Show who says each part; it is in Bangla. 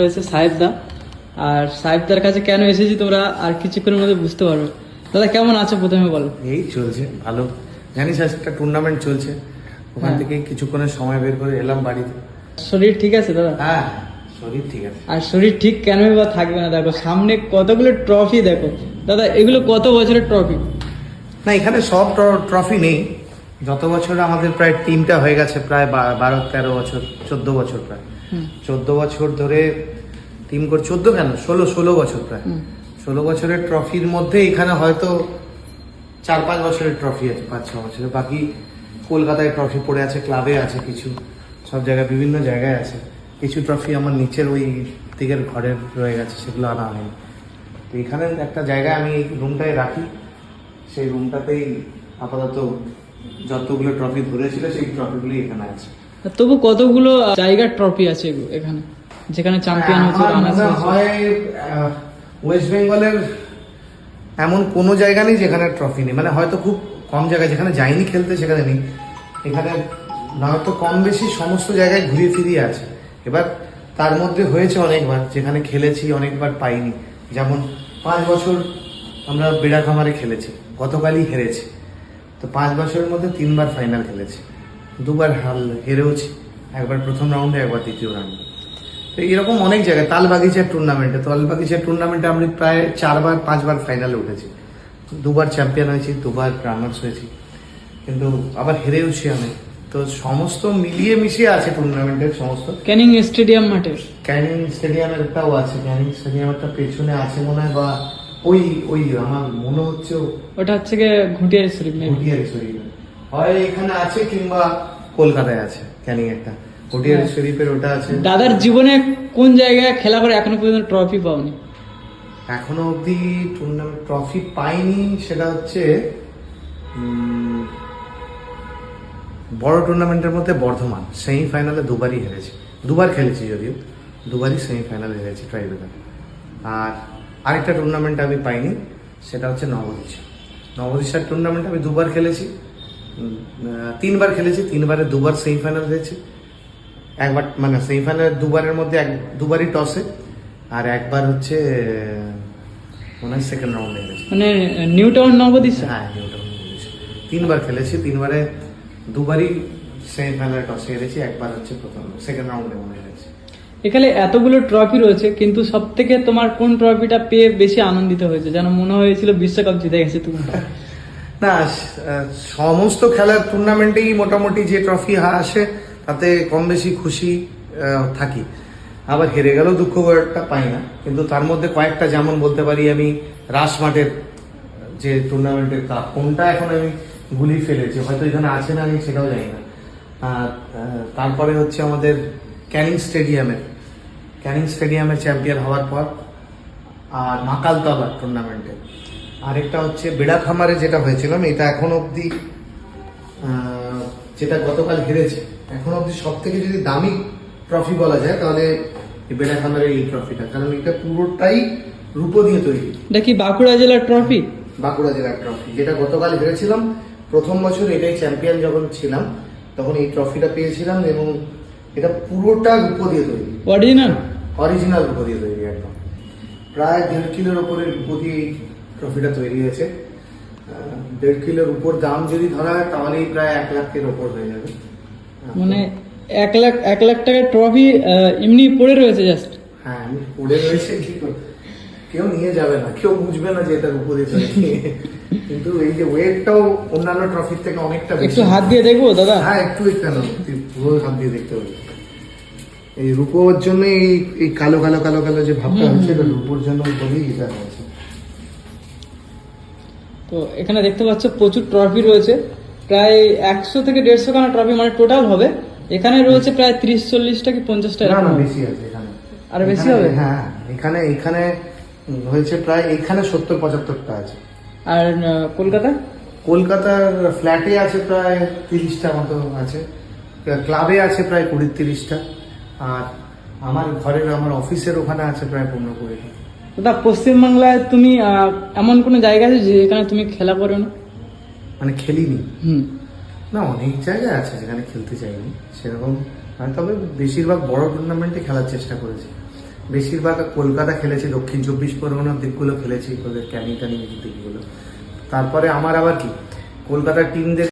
Speaker 1: রয়েছে সাহেবদা। আর সাহেবদার কাছে কেন এসেছি তোমরা আর কিছুক্ষণের মধ্যে বুঝতে পারবে। দাদা কেমন আছো প্রথমে বলো।
Speaker 2: এই চলছে ভালো, জানিস আজকে টুর্নামেন্ট চলছে, ওখান থেকে কিছুক্ষণের সময় বের করে এলাম বাড়িতে।
Speaker 1: শরীর ঠিক আছে দাদা?
Speaker 2: হ্যাঁ শরীর ঠিক আছে।
Speaker 1: আর শরীর ঠিক কেনই বা থাকবে না, দেখো সামনে কতগুলো ট্রফি, দেখো দাদা এগুলো কত বছরের ট্রফি।
Speaker 2: না এখানে সব ট্রফি নেই, যত বছর আমাদের প্রায় টিমটা হয়ে গেছে প্রায় 12-13 বছর, 14 বছর প্রায় 14 বছর ধরে টিম করে, 14 কেন 16 বছর প্রায় 16 বছরের ট্রফির মধ্যে এখানে হয়তো 4-5 বছরের ট্রফি আছে, 5-6 বছরের, বাকি কলকাতায় ট্রফি পড়ে আছে, ক্লাবে আছে কিছু, সব জায়গায় বিভিন্ন জায়গায় আছে। কিছু ট্রফি আমার নিচের ওই দিকের ঘরে রয়ে গেছে, সেগুলো আনা হয়নি। তো এখানে একটা জায়গায় আমি এই রুমটায় রাখি, সেই রুমটাতেই আপাতত যতগুলো ট্রফি ধরেছিল সেই ট্রফিগুলি এখানে আছে।
Speaker 1: তবু কতগুলো জায়গার ট্রফি আছে এখানে যেখানে চ্যাম্পিয়ন হচ্ছে, রানার্স হচ্ছে?
Speaker 2: হয় ওয়েস্ট বেঙ্গলের এমন কোনো জায়গা নেই যেখানে ট্রফি নেই, মানে হয়তো খুব কম জায়গায় যেখানে যাইনি খেলতে সেখানে নেই, এখানে নয়তো কম বেশি সমস্ত জায়গায় ঘুরিয়ে ফিরিয়ে আছে। এবার তার মধ্যে হয়েছে অনেকবার যেখানে খেলেছি অনেকবার পাইনি, যেমন 5 বছর আমরা বেড়াখামারে খেলেছি, গতকালই হেরেছি। তো 5 বছরের মধ্যে 3বার ফাইনাল খেলেছি, 2বার হেরেওছি, একবার প্রথম রাউন্ডে একবার দ্বিতীয় রাউন্ডে। তো এরকম অনেক জায়গায়, তালবাগিচার টুর্নামেন্টে আমি প্রায় 4-5বার ফাইনালে উঠেছি, 2বার চ্যাম্পিয়ন হয়েছি, 2বার রানার্স হয়েছি, কিন্তু আবার হেরেওছি আমি। তো সমস্ত মিলিয়ে মিশিয়ে আছে টুর্নামেন্টের সমস্ত।
Speaker 1: ক্যানিং স্টেডিয়াম মাঠে,
Speaker 2: ক্যানিং স্টেডিয়ামের একটাও আছে, ক্যানিং স্টেডিয়ামেরটা পেছনে আছে মনে হয়, বা ওই আমার মনে হচ্ছে
Speaker 1: ওটা হচ্ছে গিয়ে ঘুটিয়ারি শরীফ,
Speaker 2: ঘুটিয়ারি শরীফ হয় এখানে আছে, কিংবা কলকাতায় আছে ক্যানিং একটা ঘুটিয়ারি শরীফের, ওটা আছে।
Speaker 1: দাদার জীবনে কোন জায়গায় খেলা করে এখনো পর্যন্ত ট্রফি পাওনি?
Speaker 2: এখনো অব্দি টুর্নামেন্ট ট্রফি পাইনি, সেটা হচ্ছে বড় টুর্নামেন্টের মধ্যে বর্ধমান সেমিফাইনালে 2বারই হেরেছি, 2বার খেলেছি যদিও, 2বারই সেমিফাইনালে হেরেছি ট্রাইবেকার। আর আরেকটা টুর্নামেন্ট আমি পাইনি, সেটা হচ্ছে নবদিশার টুর্নামেন্ট আমি 2বার খেলেছি, 3বার খেলেছি, 3বারে 2বার সেমিফাইনাল হয়েছে, একবার মানে সেমিফাইনাল 2বারের মধ্যে 2বারই টসে, আর একবার হচ্ছে মনে হয় সেকেন্ড রাউন্ডে হেরেছি,
Speaker 1: মানে নিউ টাউন নবদিশা।
Speaker 2: হ্যাঁ নিউ টাউন নবদিশা 3বার খেলেছি, 3বারে 2বারই সেমিফাইনাল টসে হেরেছি, একবার হচ্ছে সেকেন্ড রাউন্ডে মনে হেরেছি।
Speaker 1: এখানে এতগুলো ট্রফি রয়েছে, কিন্তু সব থেকে তোমার কোন ট্রফিটা পেয়ে বেশি আনন্দিত হয়েছে, যেন মনে হয়েছিল বিশ্বকাপ জিতে গেছে তুমি?
Speaker 2: না সমস্ত খেলার টুর্নামেন্টেই মোটামুটি যে ট্রফি আসে তাতে কম বেশি খুশি থাকি, আবার হেরে গেলেও দুঃখ একটা পাই না, কিন্তু তার মধ্যে কয়েকটা, যেমন বলতে পারি আমি রাসমাটের যে টুর্নামেন্টের কাপ, কোনটা এখন আমি গুলি ফেলেছি, হয়তো এখানে আছে না আমি সেটাও জানি না। তারপরে হচ্ছে আমাদের ক্যানিং স্টেডিয়ামের চ্যাম্পিয়ন হওয়ার পর, আর মাকালতলা টুর্নামেন্টে, আরেকটা হচ্ছে বেড়াখামারে যেটা হয়েছিলাম, এটা এখন অবধি যেটা গতকাল হেরেছে, এখন অবধি সব থেকে যদি দামি ট্রফি বলা যায় তাহলে বেড়াখামারের এই ট্রফিটা, কারণ এটা পুরোটাই রূপো দিয়ে তৈরি।
Speaker 1: এটা কি বাঁকুড়া জেলার ট্রফি?
Speaker 2: বাঁকুড়া জেলার ট্রফি, যেটা গতকাল হেরেছিলাম। প্রথম বছর এটাই চ্যাম্পিয়ন যখন ছিলাম তখন এই ট্রফিটা পেয়েছিলাম, এবং এটা পুরোটা রূপো দিয়ে তৈরি, অরিজিনাল রূপো দিয়ে তৈরি, একদম প্রায় 1.5 কিলোর উপরে রূপো দিয়ে এই ট্রফিটা তৈরি হয়েছে। 1.5 কিলোর উপর দাম যদি ধরা হয় তাহলেই প্রায় 1 লাখের উপর হয়ে যাবে।
Speaker 1: মানে 1 লাখ টাকার ট্রফি এমনি পড়ে রয়েছে জাস্ট?
Speaker 2: হ্যাঁ আমি পড়ে রয়েছে, কি কেউ নিয়ে যাবে না, কেউ বুঝবে না যে এটা রূপো দিয়ে তৈরি, কিন্তু এই যে ওয়েটটাও অন্যান্য ট্রফির থেকে অনেকটা বেশি।
Speaker 1: একটু হাত দিয়ে দেখবো দাদা?
Speaker 2: হ্যাঁ একটু, কেন পুরো হাত দিয়ে দেখতে পারি। এই রূপোর জন্য এই কালো কালো কালো কালো যে ভাবটা হচ্ছে, এটা রূপোর জন্য বলেই এটা হয়েছে।
Speaker 1: তো এখানে দেখতে পাচ্ছ প্রচুর ট্রফি রয়েছে, প্রায় 100 থেকে 150 খানা ট্রফি মানে টোটাল হবে। এখানে রয়েছে প্রায় 30-40টা কি 50টা?
Speaker 2: না বেশি আছে এখানে,
Speaker 1: আর বেশি হবে।
Speaker 2: হ্যাঁ এখানে হয়েছে প্রায়, এখানে 70-75টা আছে।
Speaker 1: আর
Speaker 2: কলকাতার ফ্ল্যাটে আছে প্রায় 30টা মতো আছে, ক্লাবে আছে প্রায় 20-30টা, আর আমার অফিসের ওখানে আছে প্রায় 15-20টা।
Speaker 1: দাদা পশ্চিমবাংলায় তুমি এমন কোনো জায়গা আছে যেখানে তুমি খেলা করো না?
Speaker 2: মানে খেলিনি না, অনেক জায়গায় আছে যেখানে খেলতে চাইনি সেরকম, তবে বেশিরভাগ বড় টুর্নামেন্টে খেলার চেষ্টা করেছি। বেশিরভাগ কলকাতা খেলেছি, দক্ষিণ 24 পরগনার দিকগুলো খেলেছি, ওদের ক্যানিং ট্যানিং দিকগুলো। তারপরে আমার আবার কি কলকাতার টিমদের